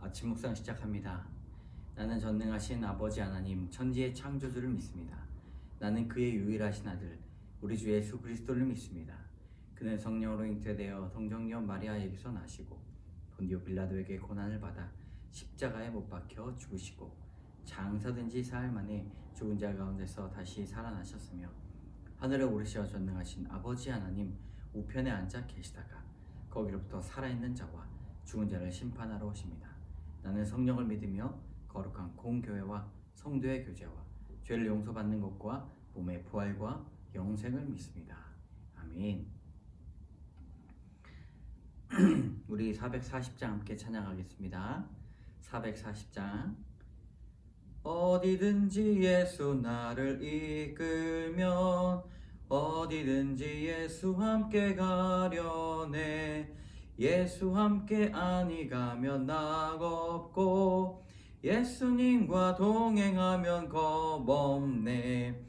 아침 묵상 시작합니다. 나는 전능하신 아버지 하나님 천지의 창조주를 믿습니다. 나는 그의 유일하신 아들 우리 주 예수 그리스도를 믿습니다. 그는 성령으로 잉태되어 동정녀 마리아에게서 나시고 본디오 빌라도에게 고난을 받아 십자가에 못 박혀 죽으시고 장사된 지 사흘 만에 죽은 자 가운데서 다시 살아나셨으며 하늘에 오르시어 전능하신 아버지 하나님 우편에 앉아 계시다가 거기로부터 살아있는 자와 죽은 자를 심판하러 오십니다. 나는 성령을 믿으며 거룩한 공교회와 성도의 교제와 죄를 용서받는 것과 몸의 부활과 영생을 믿습니다. 아멘. 우리 440장 함께 찬양하겠습니다. 440장. 어디든지 예수 나를 이끌면 어디든지 예수 함께 가려네. 예수 함께 아니 가면 낙 없고 예수님과 동행하면 겁없네.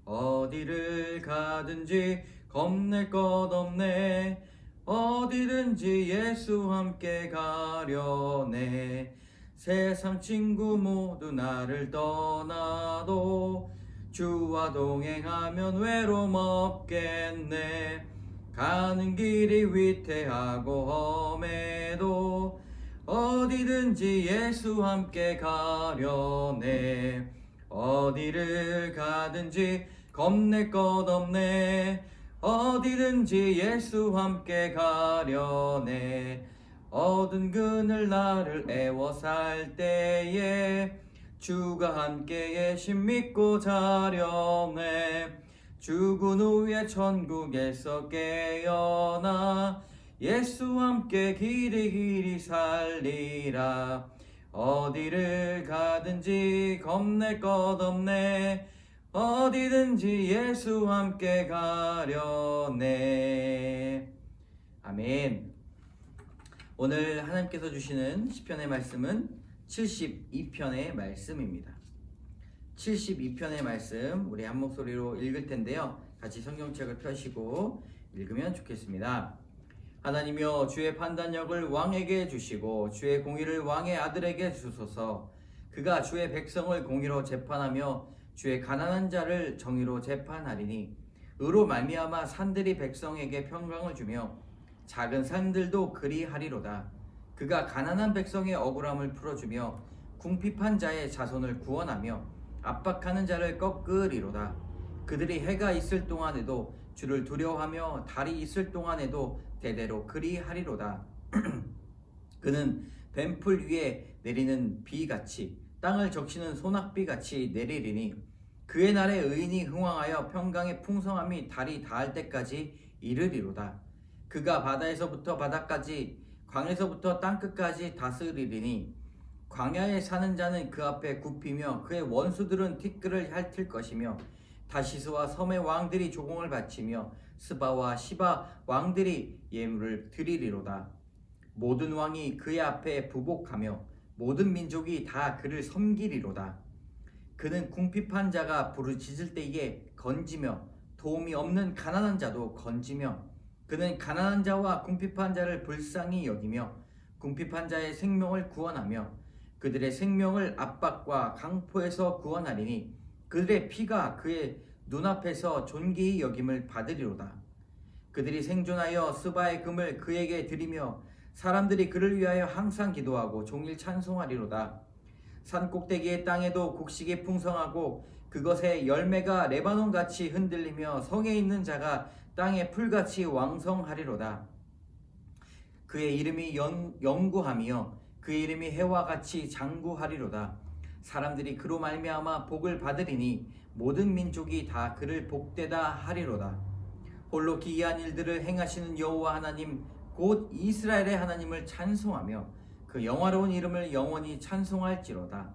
어디를 가든지 겁낼 것 없네. 어디든지 예수 함께 가려네. 세상 친구 모두 나를 떠나도 주와 동행하면 외로움 없겠네. 가는 길이 위태하고 험해도 어디든지 예수 함께 가려네. 어디를 가든지 겁낼 것 없네. 어디든지 예수 함께 가려네. 얻은 그늘 나를 애워 살 때에 주가 함께 계심 믿고 자려네. 죽은 후에 천국에서 깨어나 예수 함께 길이 살리라. 어디를 가든지 겁낼 것 없네. 어디든지 예수 함께 가려네. 아멘. 오늘 하나님께서 주시는 시편의 말씀은 72편의 말씀입니다. 72편의 말씀 우리 한 목소리로 읽을 텐데요. 같이 성경책을 펴시고 읽으면 좋겠습니다. 하나님이여 주의 판단력을 왕에게 주시고 주의 공의를 왕의 아들에게 주소서. 그가 주의 백성을 공의로 재판하며 주의 가난한 자를 정의로 재판하리니 의로 말미암아 산들이 백성에게 평강을 주며 작은 산들도 그리하리로다. 그가 가난한 백성의 억울함을 풀어주며 궁핍한 자의 자손을 구원하며 압박하는 자를 꺾으리로다. 그들이 해가 있을 동안에도 주를 두려워하며 달이 있을 동안에도 대대로 그리하리로다. 그는 뱀풀 위에 내리는 비같이 땅을 적시는 소낙비같이 내리리니 그의 날에 의인이 흥왕하여 평강의 풍성함이 달이 닿을 때까지 이르리로다. 그가 바다에서부터 바다까지 광에서부터 땅끝까지 다스리리니 광야에 사는 자는 그 앞에 굽히며 그의 원수들은 티끌을 핥을 것이며 다시스와 섬의 왕들이 조공을 바치며 스바와 시바 왕들이 예물을 드리리로다. 모든 왕이 그의 앞에 부복하며 모든 민족이 다 그를 섬기리로다. 그는 궁핍한 자가 부르짖을 때에 건지며 도움이 없는 가난한 자도 건지며 그는 가난한 자와 궁핍한 자를 불쌍히 여기며 궁핍한 자의 생명을 구원하며 그들의 생명을 압박과 강포에서 구원하리니 그들의 피가 그의 눈앞에서 존귀히 여김을 받으리로다. 그들이 생존하여 스바의 금을 그에게 드리며 사람들이 그를 위하여 항상 기도하고 종일 찬송하리로다. 산꼭대기의 땅에도 곡식이 풍성하고 그것의 열매가 레바논같이 흔들리며 성에 있는 자가 땅의 풀같이 왕성하리로다. 그의 이름이 영구하며 그의 이름이 해와 같이 장구하리로다. 사람들이 그로 말미암아 복을 받으리니 모든 민족이 다 그를 복되다 하리로다. 홀로 기이한 일들을 행하시는 여호와 하나님 곧 이스라엘의 하나님을 찬송하며 그 영화로운 이름을 영원히 찬송할지로다.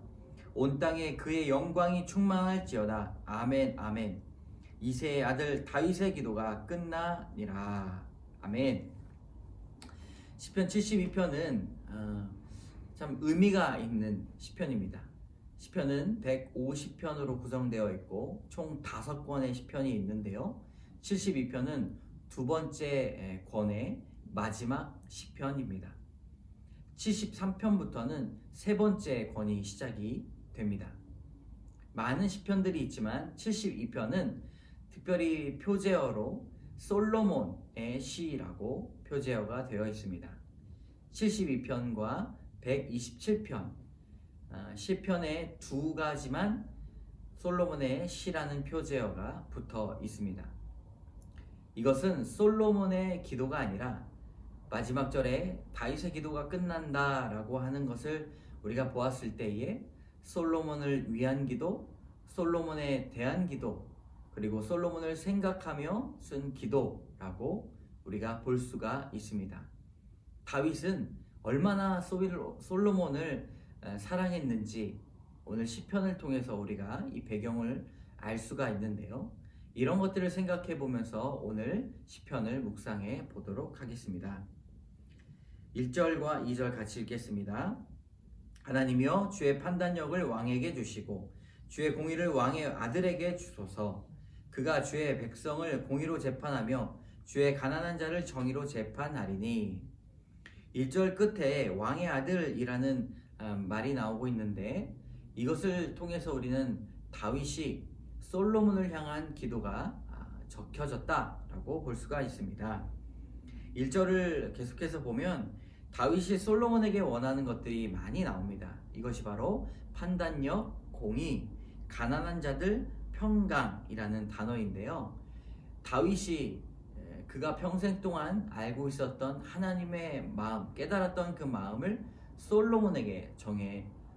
온 땅에 그의 영광이 충만할지어다. 아멘 아멘. 이새의 아들 다윗의 기도가 끝나니라. 아멘. 시편 72편은 참 의미가 있는 시편입니다. 시편은 150편으로 구성되어 있고 총 5권의 시편이 있는데요. 72편은 두 번째 권의 마지막 시편입니다. 73편부터는 세 번째 권이 시작이 됩니다. 많은 시편들이 있지만 72편은 특별히 표제어로 솔로몬의 시라고 표제어가 되어 있습니다. 72편과 127편 시편에 두 가지만 솔로몬의 시라는 표제어가 붙어 있습니다. 이것은 솔로몬의 기도가 아니라 마지막 절에 다윗의 기도가 끝난다라고 하는 것을 우리가 보았을 때에 솔로몬을 위한 기도, 솔로몬에 대한 기도, 그리고 솔로몬을 생각하며 쓴 기도라고 우리가 볼 수가 있습니다. 다윗은 얼마나 솔로몬을 사랑했는지 오늘 시편을 통해서 우리가 이 배경을 알 수가 있는데요. 이런 것들을 생각해 보면서 오늘 시편을 묵상해 보도록 하겠습니다. 1절과 2절 같이 읽겠습니다. 하나님이여 주의 판단력을 왕에게 주시고 주의 공의를 왕의 아들에게 주소서. 그가 주의 백성을 공의로 재판하며 주의 가난한 자를 정의로 재판하리니. 1절 끝에 왕의 아들이라는 말이 나오고 있는데 이것을 통해서 우리는 다윗이 솔로몬을 향한 기도가 적혀졌다라고 볼 수가 있습니다. 1절을 계속해서 보면 다윗이 솔로몬에게 원하는 것들이 많이 나옵니다. 이것이 바로 판단력, 공의, 가난한 자들, 평강이라는 단어인데요. 다윗이 그가 평생 동안 알고 있었던 하나님의 마음, 깨달았던 그 마음을 솔로몬에게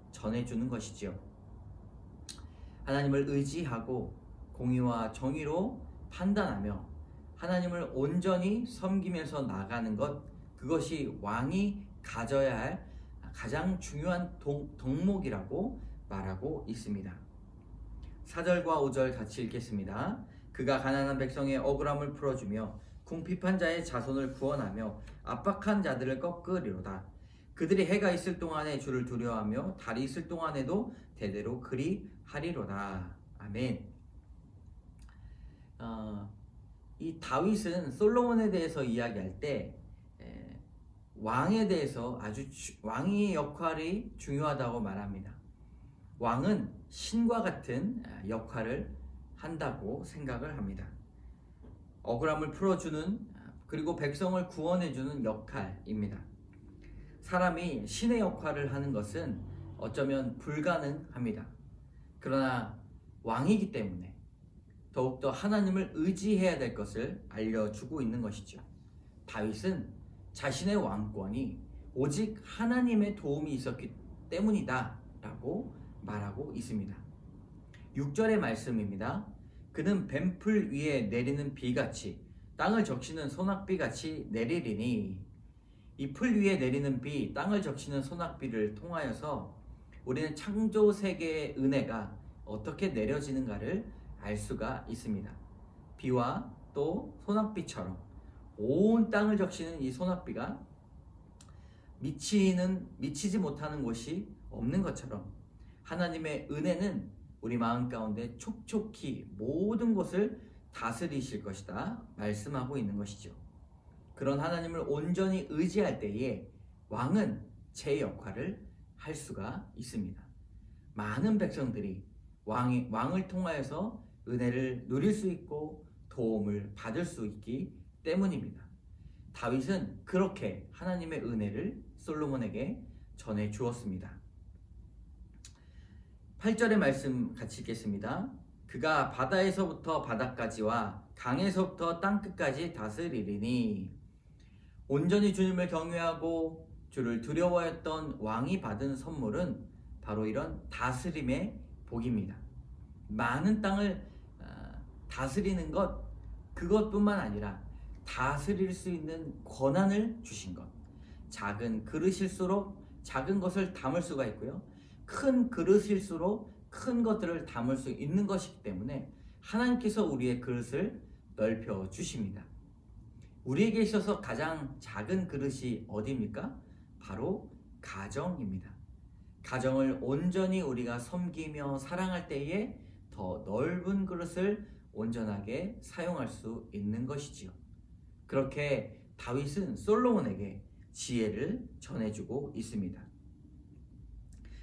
전해주는 것이지요. 하나님을 의지하고 공의와 정의로 판단하며 하나님을 온전히 섬기면서 나가는 것, 그것이 왕이 가져야 할 가장 중요한 덕목이라고 말하고 있습니다. 4절과 5절 같이 읽겠습니다. 그가 가난한 백성의 억울함을 풀어주며 궁핍한 자의 자손을 구원하며 압박한 자들을 꺾으리로다. 그들이 해가 있을 동안에 주를 두려워하며 달이 있을 동안에도 대대로 그리하리로다. 아멘. 이 다윗은 솔로몬에 대해서 이야기할 때 왕에 대해서 왕의 역할이 중요하다고 말합니다. 왕은 신과 같은 역할을 한다고 생각을 합니다. 억울함을 풀어주는 그리고 백성을 구원해주는 역할입니다. 사람이 신의 역할을 하는 것은 어쩌면 불가능합니다. 그러나 왕이기 때문에 더욱더 하나님을 의지해야 될 것을 알려주고 있는 것이죠. 다윗은 자신의 왕권이 오직 하나님의 도움이 있었기 때문이다 라고 말하고 있습니다. 6절의 말씀입니다. 그는 뱀풀 위에 내리는 비같이 땅을 적시는 소낙비같이 내리리니. 이 풀 위에 내리는 비, 땅을 적시는 소낙비를 통하여서 우리는 창조 세계의 은혜가 어떻게 내려지는가를 알 수가 있습니다. 비와 또 소낙비처럼 온 땅을 적시는 이 소낙비가 미치지 못하는 곳이 없는 것처럼 하나님의 은혜는 우리 마음 가운데 촉촉히 모든 것을 다스리실 것이다 말씀하고 있는 것이죠. 그런 하나님을 온전히 의지할 때에 왕은 제 역할을 할 수가 있습니다. 많은 백성들이 왕을 통하여서 은혜를 누릴 수 있고 도움을 받을 수 있기 때문입니다. 다윗은 그렇게 하나님의 은혜를 솔로몬에게 전해 주었습니다. 8절의 말씀 같이 읽겠습니다. 그가 바다에서부터 바다까지와 강에서부터 땅끝까지 다스리리니. 온전히 주님을 경외하고 주를 두려워했던 왕이 받은 선물은 바로 이런 다스림의 복입니다. 많은 땅을 다스리는 것, 그것뿐만 아니라 다스릴 수 있는 권한을 주신 것. 작은 그릇일수록 작은 것을 담을 수가 있고요. 큰 그릇일수록 큰 것들을 담을 수 있는 것이기 때문에 하나님께서 우리의 그릇을 넓혀 주십니다. 우리에게 있어서 가장 작은 그릇이 어디입니까? 바로 가정입니다. 가정을 온전히 우리가 섬기며 사랑할 때에 더 넓은 그릇을 온전하게 사용할 수 있는 것이지요. 그렇게 다윗은 솔로몬에게 지혜를 전해주고 있습니다.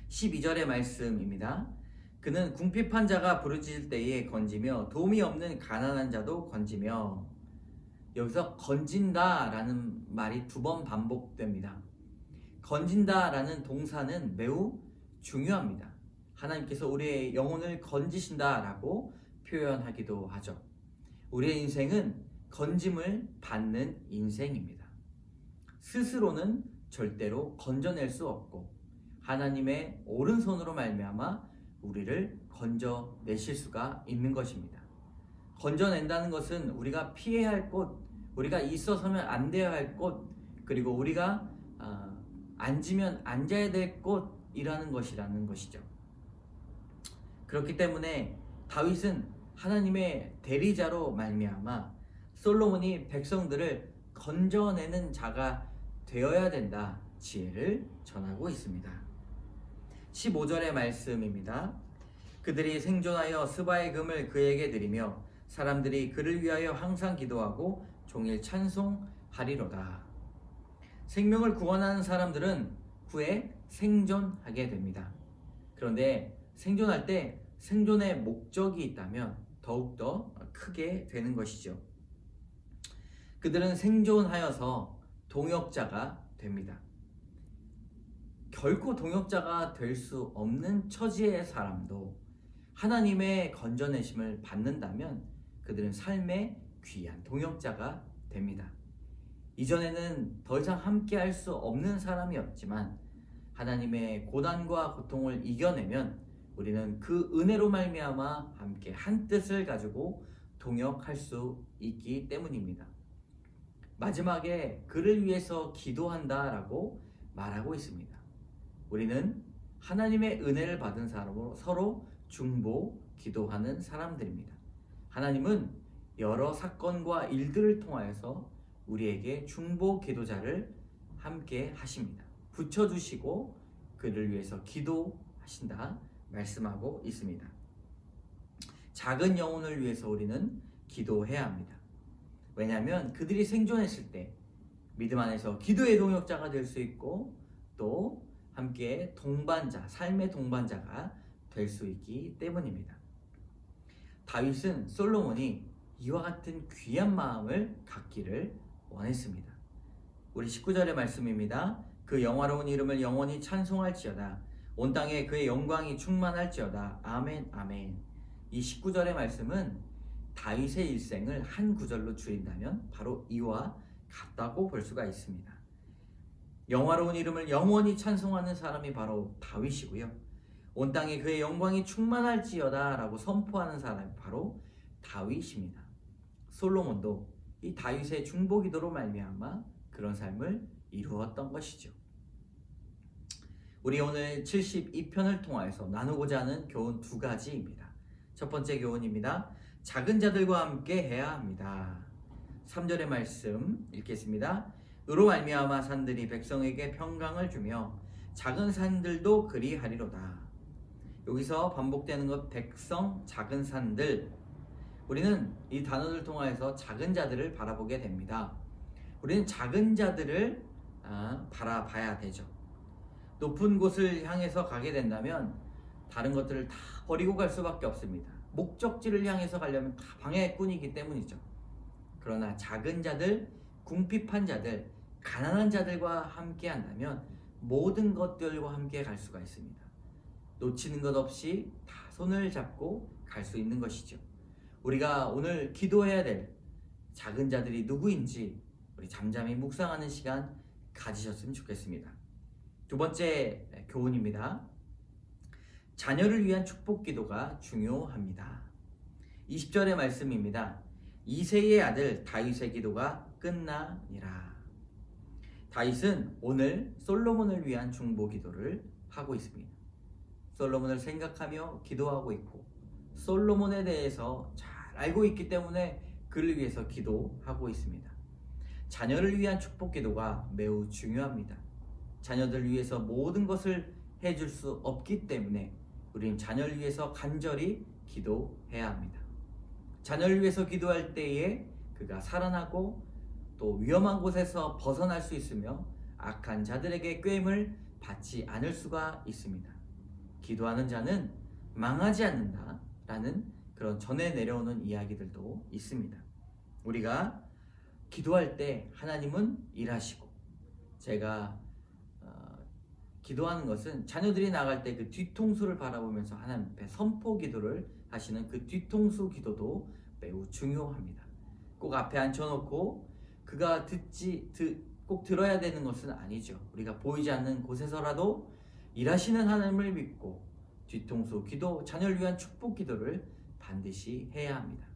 12절의 말씀입니다. 그는 궁핍한 자가 부르짖을 때에 건지며 도움이 없는 가난한 자도 건지며, 여기서 건진다 라는 말이 2번 반복됩니다. 건진다 라는 동사는 매우 중요합니다. 하나님께서 우리의 영혼을 건지신다 라고 표현하기도 하죠. 우리의 인생은 건짐을 받는 인생입니다. 스스로는 절대로 건져낼 수 없고 하나님의 오른손으로 말미암아 우리를 건져내실 수가 있는 것입니다. 건져낸다는 것은 우리가 피해야 할 곳, 우리가 있어서면 안 되어야 할 곳, 그리고 우리가 앉으면 앉아야 될 곳이라는 것이라는 것이죠. 그렇기 때문에 다윗은 하나님의 대리자로 말미암아 솔로몬이 백성들을 건져내는 자가 되어야 된다, 지혜를 전하고 있습니다. 15절의 말씀입니다. 그들이 생존하여 스바의 금을 그에게 드리며 사람들이 그를 위하여 항상 기도하고 종일 찬송하리로다. 생명을 구원하는 사람들은 후에 생존하게 됩니다. 그런데 생존할 때 생존의 목적이 있다면 더욱더 크게 되는 것이죠. 그들은 생존하여서 동역자가 됩니다. 결코 동역자가 될 수 없는 처지의 사람도 하나님의 건져내심을 받는다면 그들은 삶의 귀한 동역자가 됩니다. 이전에는 더 이상 함께 할 수 없는 사람이었지만 하나님의 고난과 고통을 이겨내면 우리는 그 은혜로 말미암아 함께 한 뜻을 가지고 동역할 수 있기 때문입니다. 마지막에 그를 위해서 기도한다라고 말하고 있습니다. 우리는 하나님의 은혜를 받은 사람으로 서로 중보 기도하는 사람들입니다. 하나님은 여러 사건과 일들을 통하여서 우리에게 중보 기도자를 함께 하십니다. 붙여주시고 그를 위해서 기도하신다 말씀하고 있습니다. 작은 영혼을 위해서 우리는 기도해야 합니다. 왜냐하면 그들이 생존했을 때 믿음 안에서 기도의 동역자가 될 수 있고 또 함께 동반자, 삶의 동반자가 될 수 있기 때문입니다. 다윗은 솔로몬이 이와 같은 귀한 마음을 갖기를 원했습니다. 우리 19절의 말씀입니다. 그 영화로운 이름을 영원히 찬송할지어다. 온 땅에 그의 영광이 충만할지어다. 아멘 아멘. 이 19절의 말씀은 다윗의 일생을 한 구절로 줄인다면 바로 이와 같다고 볼 수가 있습니다. 영화로운 이름을 영원히 찬송하는 사람이 바로 다윗이고요. 온 땅에 그의 영광이 충만할지어다 라고 선포하는 사람이 바로 다윗입니다. 솔로몬도 이 다윗의 중보기도로 말미암아 그런 삶을 이루었던 것이죠. 우리 오늘 72편을 통하여서 나누고자 하는 교훈 2가지입니다. 첫 번째 교훈입니다. 작은 자들과 함께 해야 합니다. 3절의 말씀 읽겠습니다. 의로 말미암아 산들이 백성에게 평강을 주며 작은 산들도 그리하리로다. 여기서 반복되는 것 백성, 작은 산들. 우리는 이 단어를 통하여서 작은 자들을 바라보게 됩니다. 우리는 작은 자들을 바라봐야 되죠. 높은 곳을 향해서 가게 된다면 다른 것들을 다 버리고 갈 수밖에 없습니다. 목적지를 향해서 가려면 다 방해꾼이기 때문이죠. 그러나 작은 자들, 궁핍한 자들, 가난한 자들과 함께 한다면 모든 것들과 함께 갈 수가 있습니다. 놓치는 것 없이 다 손을 잡고 갈 수 있는 것이죠. 우리가 오늘 기도해야 될 작은 자들이 누구인지 우리 잠잠히 묵상하는 시간 가지셨으면 좋겠습니다. 2번째 교훈입니다. 자녀를 위한 축복 기도가 중요합니다. 20절의 말씀입니다. 이새의 아들 다윗의 기도가 끝나니라. 다윗은 오늘 솔로몬을 위한 중보 기도를 하고 있습니다. 솔로몬을 생각하며 기도하고 있고 솔로몬에 대해서 잘 알고 있기 때문에 그를 위해서 기도하고 있습니다. 자녀를 위한 축복 기도가 매우 중요합니다. 자녀들을 위해서 모든 것을 해줄 수 없기 때문에 우리는 자녀를 위해서 간절히 기도해야 합니다. 자녀를 위해서 기도할 때에 그가 살아나고 또 위험한 곳에서 벗어날 수 있으며 악한 자들에게 꾀임을 받지 않을 수가 있습니다. 기도하는 자는 망하지 않는다 라는 그런 전해 내려오는 이야기들도 있습니다. 우리가 기도할 때 하나님은 일하시고, 제가 기도하는 것은 자녀들이 나갈 때 그 뒤통수를 바라보면서 하나님 앞에 선포 기도를 하시는 그 뒤통수 기도도 매우 중요합니다. 꼭 앞에 앉혀놓고 그가 꼭 들어야 되는 것은 아니죠. 우리가 보이지 않는 곳에서라도 일하시는 하나님을 믿고 뒤통수 기도, 자녀를 위한 축복 기도를 반드시 해야 합니다.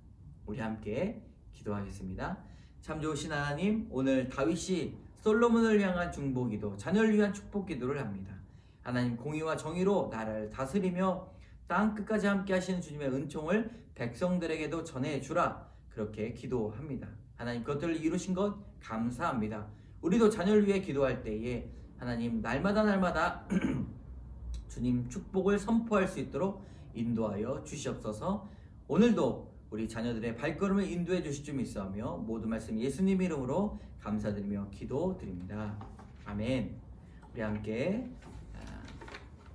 우리 함께 기도하겠습니다. 참 좋으신 하나님, 오늘 다윗이 솔로몬을 향한 중보기도, 자녀를 위한 축복기도를 합니다. 하나님, 공의와 정의로 나라를 다스리며 땅 끝까지 함께 하시는 주님의 은총을 백성들에게도 전해주라, 그렇게 기도합니다. 하나님, 그것들을 이루신 것 감사합니다. 우리도 자녀를 위해 기도할 때에 하나님, 날마다 주님 축복을 선포할 수 있도록 인도하여 주시옵소서. 오늘도 우리 자녀들의 발걸음을 인도해 주실 줄 믿사오며 모든 말씀 예수님 이름으로 감사드리며 기도드립니다. 아멘. 우리 함께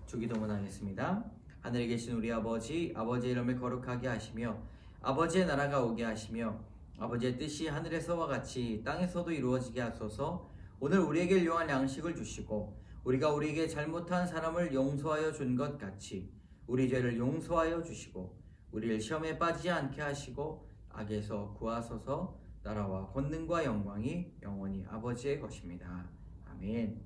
주기도문 하겠습니다. 하늘에 계신 우리 아버지, 아버지의 이름을 거룩하게 하시며 아버지의 나라가 오게 하시며 아버지의 뜻이 하늘에서와 같이 땅에서도 이루어지게 하소서. 오늘 우리에게 일용할 양식을 주시고 우리가 우리에게 잘못한 사람을 용서하여 준 것 같이 우리 죄를 용서하여 주시고 우리를 시험에 빠지지 않게 하시고 악에서 구하소서. 나라와 권능과 영광이 영원히 아버지의 것입니다. 아멘.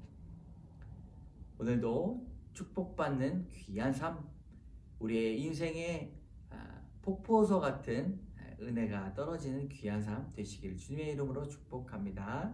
오늘도 축복받는 귀한 삶, 우리의 인생의 폭포수 같은 은혜가 떨어지는 귀한 삶 되시기를 주님의 이름으로 축복합니다.